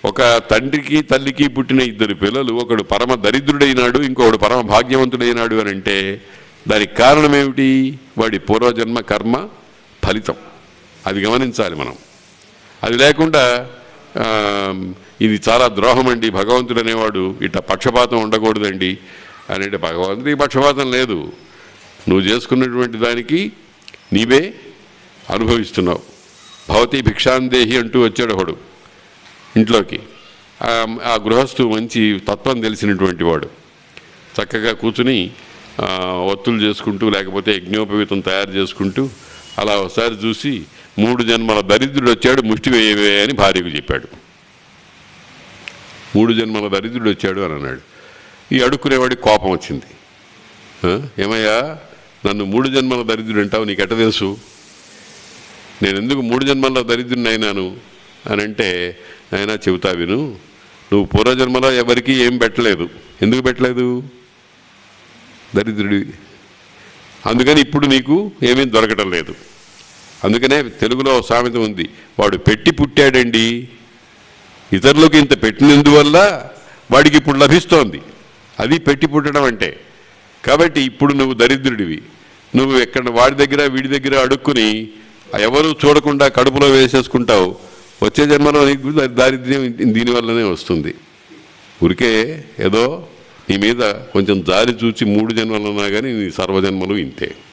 ఒక తండ్రికి తల్లికి పుట్టిన ఇద్దరు పిల్లలు, ఒకడు పరమ దరిద్రుడైనాడు, ఇంకొకడు పరమ భాగ్యవంతుడైనాడు అని అంటే దానికి కారణం ఏమిటి? వాడి పూర్వజన్మ కర్మ ఫలితం. అది గమనించాలి మనం. అది లేకుండా ఇది చాలా ద్రోహం అండి, భగవంతుడు అనేవాడు ఇట్లా పక్షపాతం ఉండకూడదండి అని అంటే భగవంతుడికి పక్షపాతం లేదు. నువ్వు చేసుకున్నటువంటి దానికి నీవే అనుభవిస్తున్నావు. భవతి భిక్షాందేహి అంటూ వచ్చాడు ఒకడు ఇంట్లోకి. ఆ గృహస్థు మంచి తత్వం తెలిసినటువంటి వాడు చక్కగా కూర్చుని ఒత్తులు చేసుకుంటూ లేకపోతే యజ్ఞోపవీతం తయారు చేసుకుంటూ అలా ఒకసారి చూసి 3 జన్మల దరిద్రుడు వచ్చాడు ముష్టి వేయవే అని భార్యకు చెప్పాడు. 3 జన్మల దరిద్రుడు వచ్చాడు అని అన్నాడు. ఈ అడుక్కునేవాడికి కోపం వచ్చింది. ఏమయ్యా, నన్ను 3 జన్మల దరిద్రుడు అంటావు, నీకు ఎట్ట తెలుసు? నేను ఎందుకు 3 జన్మల దరిద్రుడిని అయినాను అని అంటే, అయినా చెబుతా విను, నువ్వు పూర్వజన్మలో ఎవరికి ఏం పెట్టలేదు. ఎందుకు పెట్టలేదు? దరిద్రుడి. అందుకని ఇప్పుడు నీకు ఏమీ దొరకటం లేదు. అందుకనే తెలుగులో సామెత ఉంది, వాడు పెట్టి పుట్టాడండి, ఇతరులకు ఇంత పెట్టినందువల్ల వాడికి ఇప్పుడు లభిస్తోంది. అది పెట్టి పుట్టడం అంటే. కాబట్టి ఇప్పుడు నువ్వు దరిద్రుడివి. నువ్వు ఎక్కడ వాడి దగ్గర వీడి దగ్గర అడుక్కుని ఎవరు చూడకుండా కడుపులో వేసేసుకుంటావు. వచ్చే జన్మలో నీకు దారిద్ర్యం దీనివల్లనే వస్తుంది. ఊరికే ఏదో నీ మీద కొంచెం జారి చూచి 3 జన్మలు ఉన్నా కానీ నీ సర్వజన్మలు ఇంతే.